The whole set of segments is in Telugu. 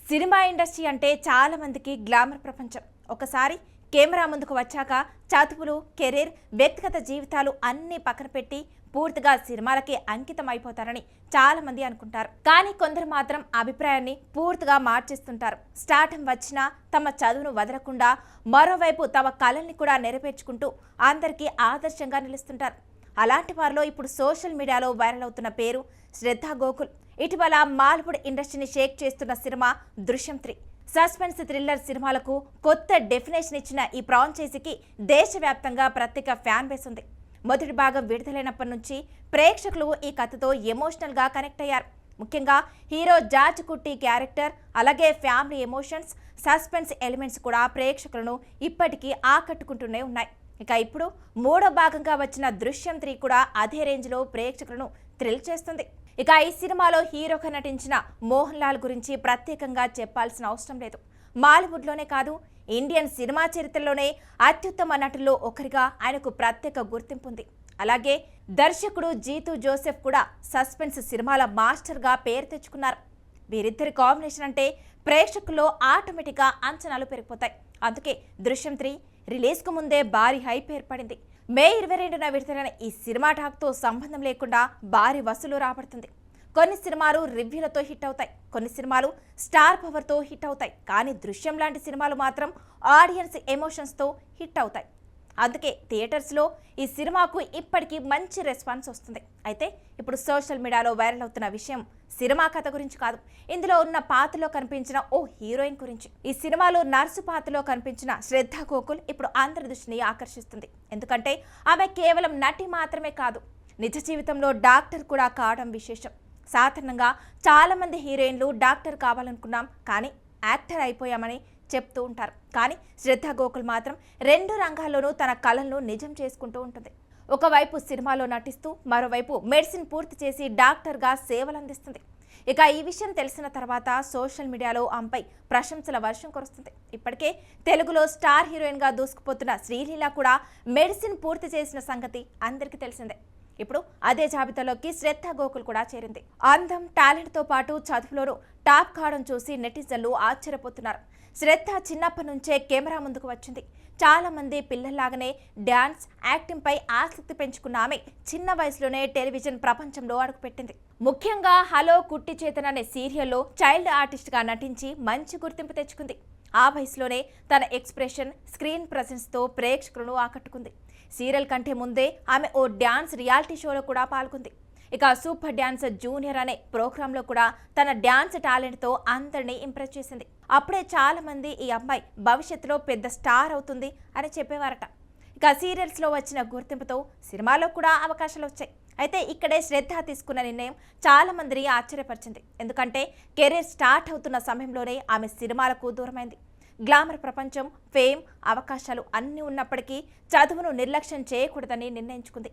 సినిమా ఇండస్ట్రీ అంటే చాలా మందికి గ్లామర్ ప్రపంచం. ఒకసారి కెమెరా ముందుకు వచ్చాక చదువులు, కెరీర్, వ్యక్తిగత జీవితాలు అన్నీ పక్కన పెట్టి పూర్తిగా సినిమాలకి అంకితం అయిపోతారని చాలా మంది అనుకుంటారు. కానీ కొందరు మాత్రం అభిప్రాయాన్ని పూర్తిగా మార్చేస్తుంటారు. స్టార్టం వచ్చినా తమ చదువును వదలకుండా మరోవైపు తమ కళల్ని కూడా నెరవేర్చుకుంటూ అందరికీ ఆదర్శంగా నిలుస్తుంటారు. అలాంటి వారిలో ఇప్పుడు సోషల్ మీడియాలో వైరల్ అవుతున్న పేరు శ్రద్ధా గోకుల్. ఇటీవల మాల్వుడ్ ఇండస్ట్రీని షేక్ చేస్తున్న సినిమా దృశ్యం 3. సస్పెన్స్ థ్రిల్లర్ సినిమాలకు కొత్త డెఫినేషన్ ఇచ్చిన ఈ ఫ్రాంచైజీకి దేశవ్యాప్తంగా ప్రత్యేక ఫ్యాన్ బేస్ ఉంది. మొదటి భాగం విడుదలైనప్పటి నుంచి ప్రేక్షకులు ఈ కథతో ఎమోషనల్గా కనెక్ట్ అయ్యారు. ముఖ్యంగా హీరో జార్జ్ కుట్టి క్యారెక్టర్, అలాగే ఫ్యామిలీ ఎమోషన్స్, సస్పెన్స్ ఎలిమెంట్స్ కూడా ప్రేక్షకులను ఇప్పటికీ ఆకట్టుకుంటూనే ఉన్నాయి. ఇక ఇప్పుడు మూడో భాగంగా వచ్చిన దృశ్యం 3 కూడా అదే రేంజ్లో ప్రేక్షకులను థ్రిల్ చేస్తుంది. ఇక ఈ సినిమాలో హీరోగా నటించిన మోహన్ లాల్ గురించి ప్రత్యేకంగా చెప్పాల్సిన అవసరం లేదు. మాలీవుడ్లోనే కాదు, ఇండియన్ సినిమా చరిత్రలోనే అత్యుత్తమ నటుల్లో ఒకరిగా ఆయనకు ప్రత్యేక గుర్తింపు ఉంది. అలాగే దర్శకుడు జీతూ జోసెఫ్ కూడా సస్పెన్స్ సినిమాల మాస్టర్గా పేరు తెచ్చుకున్నారు. వీరిద్దరి కాంబినేషన్ అంటే ప్రేక్షకుల్లో ఆటోమేటిక్గా అంచనాలు పెరిగిపోతాయి. అందుకే దృశ్యం 3 రిలీజ్కు ముందే భారీ హైప్ ఏర్పడింది. మే 22న విడుదలైన ఈ సినిమా టాక్తో సంబంధం లేకుండా భారీ వసూలు రాబడుతుంది. కొన్ని సినిమాలు రివ్యూలతో హిట్ అవుతాయి, కొన్ని సినిమాలు స్టార్ పవర్తో హిట్ అవుతాయి. కానీ దృశ్యం లాంటి సినిమాలు మాత్రం ఆడియన్స్ ఎమోషన్స్తో హిట్ అవుతాయి. అందుకే థియేటర్స్లో ఈ సినిమాకు ఇప్పటికీ మంచి రెస్పాన్స్ వస్తుంది. అయితే ఇప్పుడు సోషల్ మీడియాలో వైరల్ అవుతున్న విషయం సినిమా కథ గురించి కాదు, ఇందులో ఉన్న పాత్రలో కనిపించిన ఓ హీరోయిన్ గురించి. ఈ సినిమాలో నర్సు పాత్రలో కనిపించిన శ్రద్ధా గోకుల్ ఇప్పుడు అందరి దృష్టిని ఆకర్షిస్తుంది. ఎందుకంటే ఆమె కేవలం నటి మాత్రమే కాదు, నిజ జీవితంలో డాక్టర్ కూడా కావడం విశేషం. సాధారణంగా చాలా మంది హీరోయిన్లు డాక్టర్ కావాలనుకున్నాం కానీ యాక్టర్ అయిపోయామని చెప్తూ ఉంటారు. కానీ శ్రద్ధా గోకుల్ మాత్రం 2 రంగాల్లోనూ తన కళలను నిజం చేసుకుంటూ ఉంటుంది. ఒకవైపు సినిమాలో నటిస్తూ మరోవైపు మెడిసిన్ పూర్తి చేసి డాక్టర్గా సేవలు అందిస్తుంది. ఇక ఈ విషయం తెలిసిన తర్వాత సోషల్ మీడియాలో ఆమెపై ప్రశంసల వర్షం కురుస్తుంది. ఇప్పటికే తెలుగులో స్టార్ హీరోయిన్గా దూసుకుపోతున్న శ్రీలీల కూడా మెడిసిన్ పూర్తి చేసిన సంగతి అందరికీ తెలిసిందే. ఇప్పుడు అదే జాబితాలోకి శ్రద్ధా గోకుల్ కూడా చేరింది. అందం, టాలెంట్తో పాటు చదువులోనూ టాప్ కావడం చూసి నెటిజన్లు ఆశ్చర్యపోతున్నారు. శ్రద్ధ చిన్నప్పటి నుంచే కెమెరా ముందుకు వచ్చింది. చాలా మంది పిల్లల్లాగానే డ్యాన్స్, యాక్టింగ్ పై ఆసక్తి పెంచుకున్న ఆమె చిన్న వయసులోనే టెలివిజన్ ప్రపంచంలో అడుగుపెట్టింది. ముఖ్యంగా హలో కుట్టి చేతన్ అనే సీరియల్లో చైల్డ్ ఆర్టిస్ట్గా నటించి మంచి గుర్తింపు తెచ్చుకుంది. ఆ వయసులోనే తన ఎక్స్ప్రెషన్, స్క్రీన్ ప్రెజెన్స్తో ప్రేక్షకులను ఆకట్టుకుంది. సీరియల్ కంటే ముందే ఆమె ఓ డ్యాన్స్ రియాలిటీ షోలో కూడా పాల్గొంది. ఇక సూపర్ డాన్సర్ జూనియర్ అనే ప్రోగ్రాంలో కూడా తన డ్యాన్స్ టాలెంట్తో అందరినీ ఇంప్రెస్ చేసింది. అప్పుడే చాలా మంది ఈ అమ్మాయి భవిష్యత్తులో పెద్ద స్టార్ అవుతుంది అని చెప్పేవారట. ఇక సీరియల్స్లో వచ్చిన గుర్తింపుతో సినిమాలో కూడా అవకాశాలు వచ్చాయి. అయితే ఇక్కడే శ్రద్ధ తీసుకున్న నిర్ణయం చాలా మందిని ఆశ్చర్యపరిచింది. ఎందుకంటే కెరీర్ స్టార్ట్ అవుతున్న సమయంలోనే ఆమె సినిమాలకు దూరమైంది. గ్లామర్ ప్రపంచం, ఫేమ్, అవకాశాలు అన్నీ ఉన్నప్పటికీ చదువును నిర్లక్ష్యం చేయకూడదని నిర్ణయించుకుంది.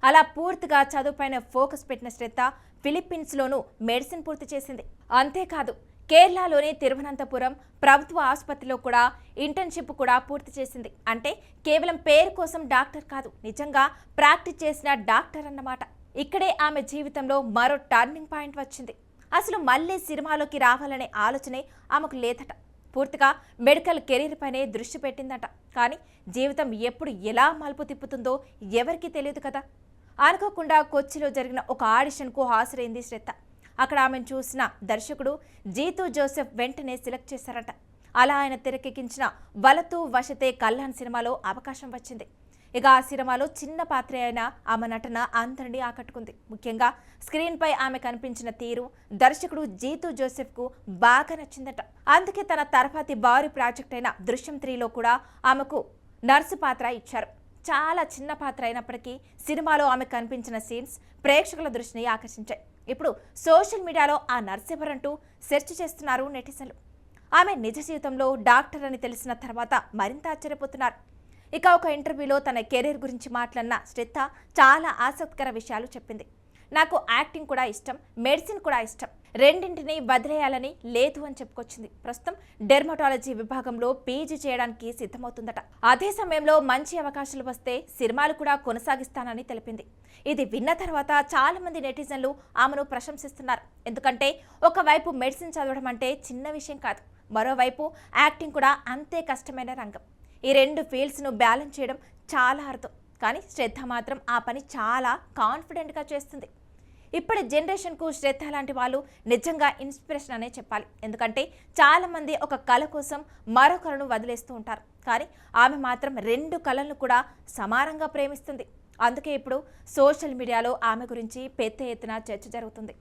అలా పూర్తిగా చదువుపైన ఫోకస్ పెట్టిన శ్రద్ధ ఫిలిప్పీన్స్లోనూ మెడిసిన్ పూర్తి చేసింది. అంతేకాదు కేరళలోని తిరువనంతపురం ప్రభుత్వ ఆసుపత్రిలో కూడా ఇంటర్న్షిప్ కూడా పూర్తి చేసింది. అంటే కేవలం పేరు కోసం డాక్టర్ కాదు, నిజంగా ప్రాక్టీస్ చేసిన డాక్టర్ అన్నమాట. ఇక్కడే ఆమె జీవితంలో మరో టర్నింగ్ పాయింట్ వచ్చింది. అసలు మళ్ళీ సినిమాలోకి రావాలనే ఆలోచనే ఆమెకు లేదట. పూర్తిగా మెడికల్ కెరీర్ పైనే దృష్టి పెట్టిందట. కానీ జీవితం ఎప్పుడు ఎలా మలుపు తిప్పుతుందో ఎవరికీ తెలియదు కదా. అనుకోకుండా కొచ్చిలో జరిగిన ఒక ఆడిషన్కు హాజరైంది శ్రద్ధ. అక్కడ ఆమెను చూసిన దర్శకుడు జీతూ జోసెఫ్ వెంటనే సెలెక్ట్ చేశారట. అలా ఆయన తెరకెక్కించిన వలతూ వశతే కళ్యాణ్ సినిమాలో అవకాశం వచ్చింది. ఇక ఆ సినిమాలో చిన్న పాత్ర అయిన ఆమె నటన అందరినీ ఆకట్టుకుంది. ముఖ్యంగా స్క్రీన్పై ఆమె కనిపించిన తీరు దర్శకుడు జీతూ జోసెఫ్కు బాగా నచ్చిందట. అందుకే తన తర్వాతి భారీ ప్రాజెక్ట్ అయిన దృశ్యం 3లో కూడా ఆమెకు నర్సు పాత్ర ఇచ్చారు. చాలా చిన్న పాత్ర అయినప్పటికీ సినిమాలో ఆమె కనిపించిన సీన్స్ ప్రేక్షకుల దృష్టిని ఆకర్షించాయి. ఇప్పుడు సోషల్ మీడియాలో ఆ నర్సు ఎవరంటూ సెర్చ్ చేస్తున్నారు నెటిజన్లు. ఆమె నిజ జీవితంలో డాక్టర్ అని తెలిసిన తర్వాత మరింత ఆశ్చర్యపోతున్నారు. ఇక ఒక ఇంటర్వ్యూలో తన కెరీర్ గురించి మాట్లాడిన శ్రద్ధ చాలా ఆసక్తికర విషయాలు చెప్పింది. నాకు యాక్టింగ్ కూడా ఇష్టం, మెడిసిన్ కూడా ఇష్టం. రెండింటిని వదిలేయాలని లేదు అని చెప్పుకొచ్చింది. ప్రస్తుతం డెర్మటాలజీ విభాగంలో పీజీ చేయడానికి సిద్ధమవుతుందట. అదే సమయంలో మంచి అవకాశాలు వస్తే సినిమాలు కూడా కొనసాగిస్తానని తెలిపింది. ఇది విన్న తర్వాత చాలా మంది నెటిజన్లు ఆమెను ప్రశంసిస్తున్నారు. ఎందుకంటే ఒకవైపు మెడిసిన్ చదవడం అంటే చిన్న విషయం కాదు, మరోవైపు యాక్టింగ్ కూడా అంతే కష్టమైన రంగం. ఈ రెండు ఫీల్డ్స్ను బ్యాలెన్స్ చేయడం చాలా అర్థం. కానీ శ్రద్ధ మాత్రం ఆ పని చాలా కాన్ఫిడెంట్గా చేస్తుంది. ఇప్పటి జనరేషన్కు శ్రద్ధ లాంటి వాళ్ళు నిజంగా ఇన్స్పిరేషన్ అనే చెప్పాలి. ఎందుకంటే చాలామంది ఒక కళ కోసం మరొకరును వదిలేస్తూ ఉంటారు. కానీ ఆమె మాత్రం రెండు కళలను కూడా సమానంగా ప్రేమిస్తుంది. అందుకే ఇప్పుడు సోషల్ మీడియాలో ఆమె గురించి పెద్ద ఎత్తున చర్చ జరుగుతుంది.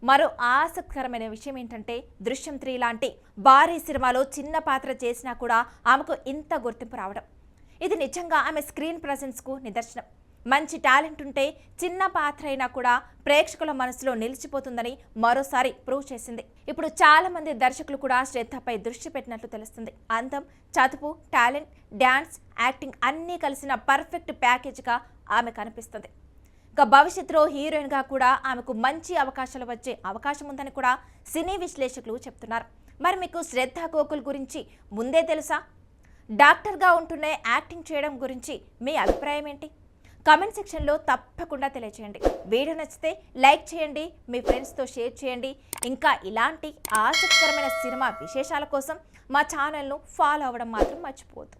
మరో ఆసక్తికరమైన విషయం ఏంటంటే దృశ్యం 3 లాంటి భారీ సినిమాలో చిన్న పాత్ర చేసినా కూడా ఆమెకు ఇంత గుర్తింపు రావడం. ఇది నిజంగా ఆమె స్క్రీన్ ప్రజెన్స్కు నిదర్శనం. మంచి టాలెంట్ ఉంటే చిన్న పాత్ర అయినా కూడా ప్రేక్షకుల మనసులో నిలిచిపోతుందని మరోసారి ప్రూవ్ చేసింది. ఇప్పుడు చాలా మంది దర్శకులు కూడా శ్రద్ధపై దృష్టి పెట్టినట్లు తెలుస్తుంది. అందం, చదువు, టాలెంట్, డ్యాన్స్, యాక్టింగ్ అన్నీ కలిసిన పర్ఫెక్ట్ ప్యాకేజ్గా ఆమె కనిపిస్తుంది. ఇక భవిష్యత్తులో హీరోయిన్గా కూడా ఆమెకు మంచి అవకాశాలు వచ్చే అవకాశం ఉందని కూడా సినీ విశ్లేషకులు చెప్తున్నారు. మరి మీకు శ్రద్ధ గోకుల్ గురించి ముందే తెలుసా? డాక్టర్గా ఉంటూనే యాక్టింగ్ చేయడం గురించి మీ అభిప్రాయం ఏంటి? కామెంట్ సెక్షన్లో తప్పకుండా తెలియజేయండి. వీడియో నచ్చితే లైక్ చేయండి, మీ ఫ్రెండ్స్తో షేర్ చేయండి. ఇంకా ఇలాంటి ఆసక్తికరమైన సినిమా విశేషాల కోసం మా ఛానల్ను ఫాలో అవ్వడం మాత్రం మర్చిపోవద్దు.